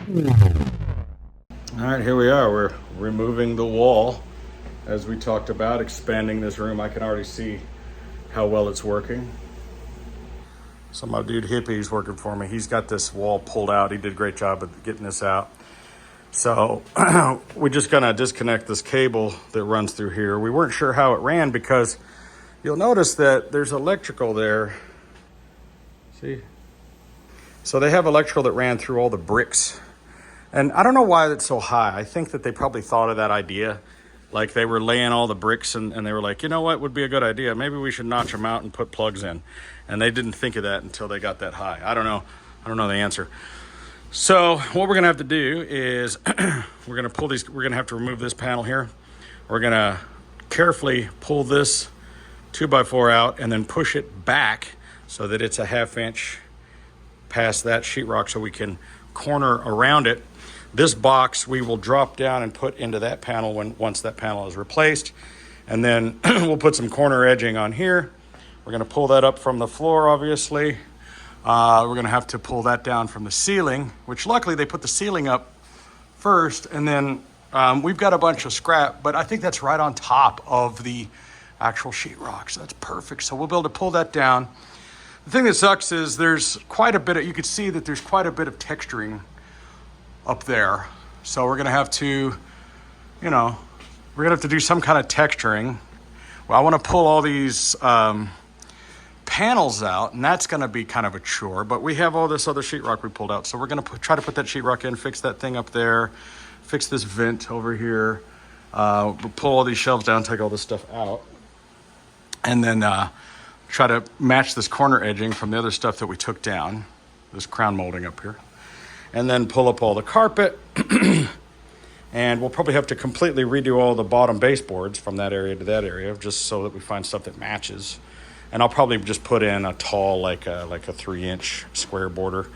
All right, here we are. We're removing the wall as we talked about, expanding this room. I can already see how well it's working. So my dude Hippie's working for me. He's got this wall pulled out. He did a great job of getting this out. So we're just gonna disconnect this cable that runs through here. We weren't sure how it ran because you'll notice that there's electrical there. See? So they have electrical that ran through all the bricks. And I don't know why it's so high. I think that they probably thought of that idea. Like they were laying all the bricks and they were like, you know what would be a good idea? Maybe we should notch them out and put plugs in. And they didn't think of that until they got that high. I don't know the answer. So what we're gonna have to do is we're gonna have to remove this panel here. We're gonna carefully pull this 2x4 out and then push it back so that it's a 1/2 inch past that sheetrock so we can corner around it. This box we will drop down and put into that panel once that panel is replaced. And then we'll put some corner edging on here. We're gonna pull that up from the floor, obviously. We're gonna have to pull that down from the ceiling, which luckily they put the ceiling up first, and then we've got a bunch of scrap, but I think that's right on top of the actual sheetrock, so that's perfect. So we'll be able to pull that down. The thing that sucks is there's quite a bit of, you can see that there's quite a bit of texturing up there. So we're gonna have to, we're gonna have to do some kind of texturing. Well, I wanna pull all these panels out, and that's gonna be kind of a chore, but we have all this other sheetrock we pulled out. So we're gonna try to put that sheetrock in, fix that thing up there, fix this vent over here, we'll pull all these shelves down, take all this stuff out, and then try to match this corner edging from the other stuff that we took down, this crown molding up here, and then pull up all the carpet. And we'll probably have to completely redo all the bottom baseboards from that area to that area, just so that we find stuff that matches. And I'll probably just put in a tall, like a 3-inch square border,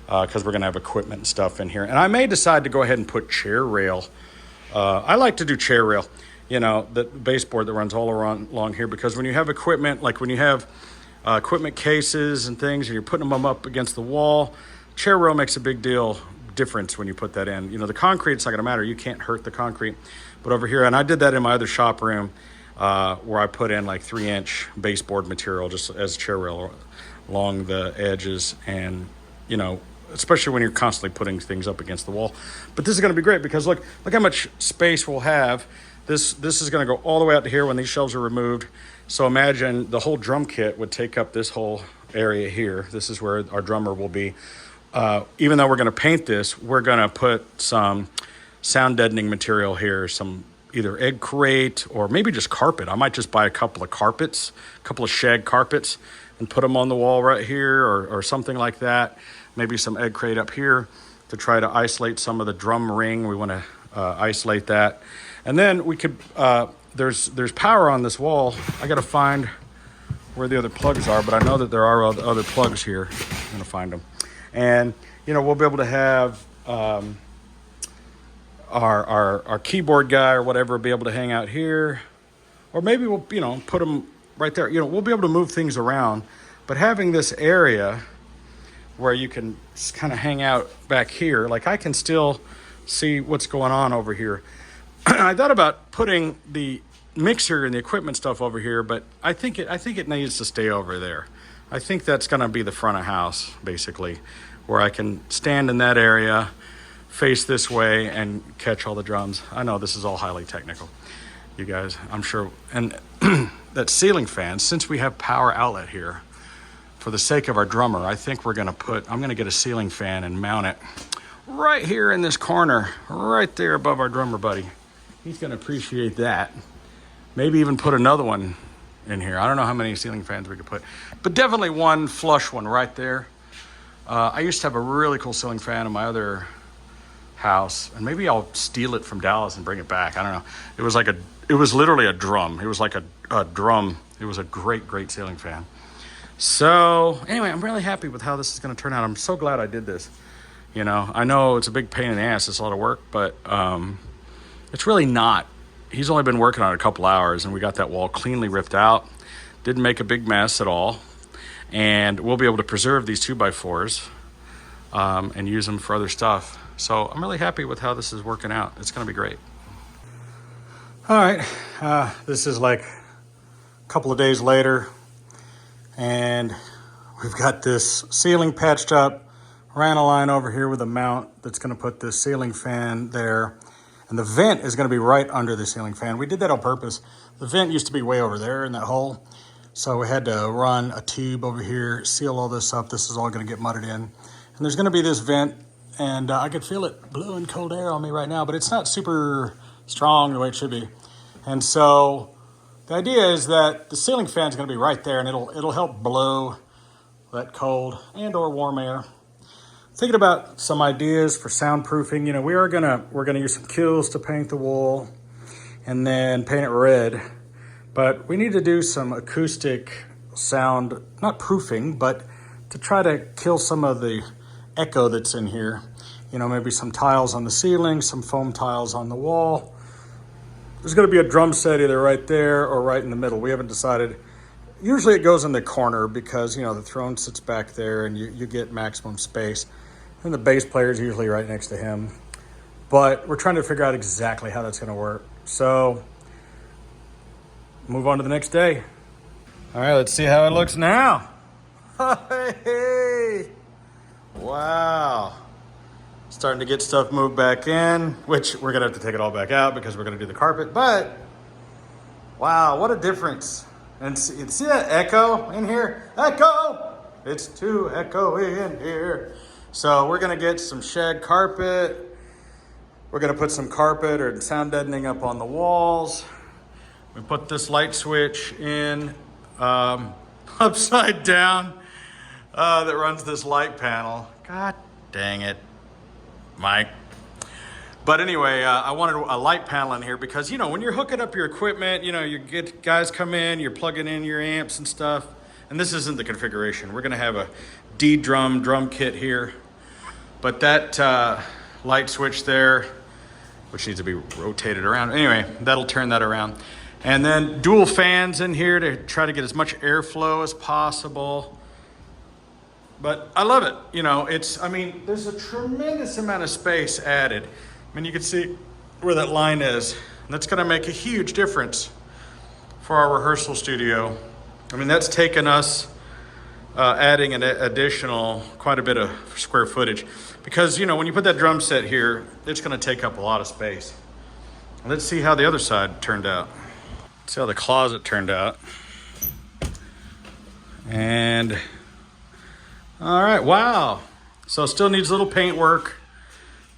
because we're gonna have equipment and stuff in here. And I may decide to go ahead and put chair rail. I like to do chair rail, the baseboard that runs all along here, because when you have equipment, like when you have equipment cases and things, and you're putting them up against the wall, chair rail makes a big difference when you put that in. The concrete's not gonna matter. You can't hurt the concrete. But over here, and I did that in my other shop room, where I put in like 3-inch baseboard material just as chair rail along the edges, and especially when you're constantly putting things up against the wall. But this is going to be great because look how much space we'll have. This is going to go all the way out to here when these shelves are removed. So imagine the whole drum kit would take up this whole area here. This is where our drummer will be. Even though we're going to paint this, we're going to put some sound deadening material here, some either egg crate or maybe just carpet. I might just buy a couple of carpets, a couple of shag carpets, and put them on the wall right here or something like that. Maybe some egg crate up here to try to isolate some of the drum ring. We want to isolate that. And then we could, there's power on this wall. I got to find where the other plugs are, but I know that there are other plugs here. I'm going to find them. And, we'll be able to have our keyboard guy or whatever be able to hang out here, or maybe we'll put them right there. We'll be able to move things around, but having this area where you can kind of hang out back here, like I can still see what's going on over here. I thought about putting the mixer and the equipment stuff over here, but I think it needs to stay over there. I think that's going to be the front of house, basically, where I can stand in that area, face this way, and catch all the drums. I know this is all highly technical, you guys, I'm sure. And that ceiling fan, since we have power outlet here, for the sake of our drummer, I think I'm gonna get a ceiling fan and mount it right here in this corner, right there above our drummer buddy. He's gonna appreciate that. Maybe even put another one in here. I don't know how many ceiling fans we could put, but definitely one flush one right there. I used to have a really cool ceiling fan in my other house, and maybe I'll steal it from Dallas and bring it back. I don't know. It was literally a drum. It was like a drum. It was a great ceiling fan. So anyway, I'm really happy with how this is going to turn out. I'm so glad I did this. I know it's a big pain in the ass. It's a lot of work, but it's really not. He's only been working on it a couple hours, and we got that wall cleanly ripped out. Didn't make a big mess at all. And we'll be able to preserve these 2x4s. and use them for other stuff. So I'm really happy with how this is working out. It's going to be great. All right, this is like a couple of days later, and we've got this ceiling patched up. Ran a line over here with a mount that's going to put this ceiling fan there, and the vent is going to be right under the ceiling fan. We did that on purpose. The vent used to be way over there in that hole, so we had to run a tube over here, seal all this up. This is all going to get mudded in, and there's going to be this vent, and I could feel it blowing cold air on me right now, but it's not super strong the way it should be. And so the idea is that the ceiling fan is going to be right there, and it'll help blow that cold and or warm air. Thinking about some ideas for soundproofing. You know, we're gonna use some kills to paint the wall and then paint it red. But we need to do some acoustic sound, not proofing, but to try to kill some of the echo that's in here. You know, maybe some tiles on the ceiling, some foam tiles on the wall. There's going to be a drum set either right there or right in the middle. We haven't decided. Usually it goes in the corner because, you know, the throne sits back there and you get maximum space. And the bass player is usually right next to him. But we're trying to figure out exactly how that's going to work. So, move on to the next day. All right, let's see how it looks now. Hey! Wow. Starting to get stuff moved back in, which we're gonna have to take it all back out because we're gonna do the carpet, but wow, what a difference. And see that echo in here? Echo! It's too echoey in here. So we're gonna get some shag carpet. We're gonna put some carpet or sound deadening up on the walls. We put this light switch in upside down that runs this light panel. God dang it, Mike. But anyway, I wanted a light panel in here because, you know, when you're hooking up your equipment, you know, you get guys come in, you're plugging in your amps and stuff. And this isn't the configuration. We're gonna have a drum kit here. But that light switch there, which needs to be rotated around. Anyway, that'll turn that around. And then dual fans in here to try to get as much airflow as possible. But I love it. You know, there's a tremendous amount of space added. I mean, you can see where that line is. And that's gonna make a huge difference for our rehearsal studio. I mean, that's taken us adding an additional quite a bit of square footage. Because, you know, when you put that drum set here, it's gonna take up a lot of space. Let's see how the other side turned out. Let's see how the closet turned out. And all right, wow. So it still needs a little paint work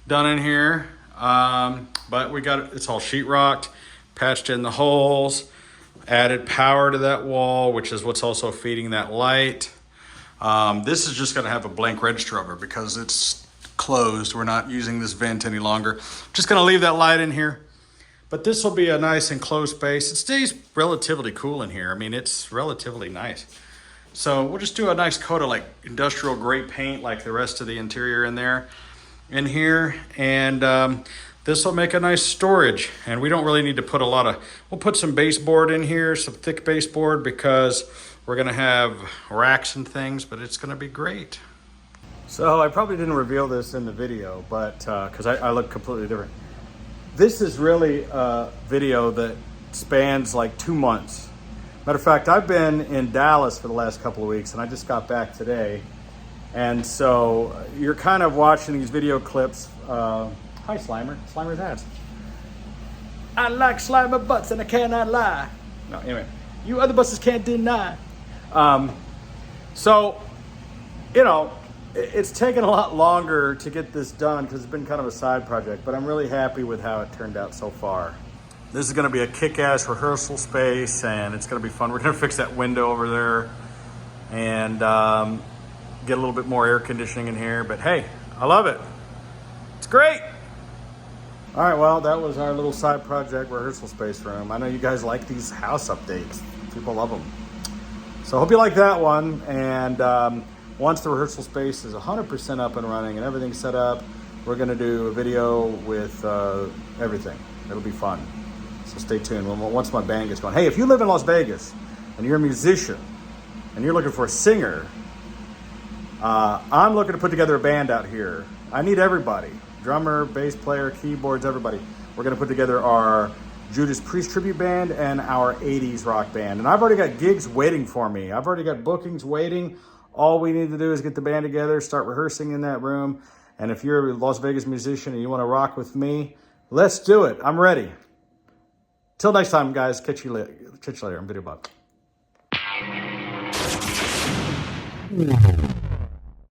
done in here. But we got it's all sheetrocked, patched in the holes, added power to that wall, which is what's also feeding that light. This is just gonna have a blank register over because it's closed. We're not using this vent any longer. Just gonna leave that light in here. But this will be a nice enclosed space. It stays relatively cool in here. I mean, it's relatively nice. So we'll just do a nice coat of like industrial grade paint like the rest of the interior in here. And this will make a nice storage. And we don't really need to put we'll put some baseboard in here, some thick baseboard because we're gonna have racks and things, but it's gonna be great. So I probably didn't reveal this in the video, but because I look completely different. This is really a video that spans like 2 months. Matter of fact, I've been in Dallas for the last couple of weeks and I just got back today. And so you're kind of watching these video clips. Hi, Slimer. Slimer's ads. I like Slimer butts and I cannot lie. No, anyway, you other busters can't deny. So, you know, it's taken a lot longer to get this done because it's been kind of a side project, but I'm really happy with how it turned out so far. This is gonna be a kick-ass rehearsal space and it's gonna be fun. We're gonna fix that window over there and get a little bit more air conditioning in here, but hey, I love it. It's great. All right, well, that was our little side project rehearsal space room. I know you guys like these house updates. People love them. So I hope you like that one. And once the rehearsal space is 100% up and running and everything's set up, we're gonna do a video with everything. It'll be fun. So stay tuned. Once my band gets going. Hey, if you live in Las Vegas and you're a musician and you're looking for a singer, I'm looking to put together a band out here. I need everybody. Drummer, bass player, keyboards, everybody. We're going to put together our Judas Priest tribute band and our 80s rock band. And I've already got gigs waiting for me. I've already got bookings waiting. All we need to do is get the band together, start rehearsing in that room. And if you're a Las Vegas musician and you want to rock with me, let's do it. I'm ready. Till next time, guys. Catch you later. I'm Videobob.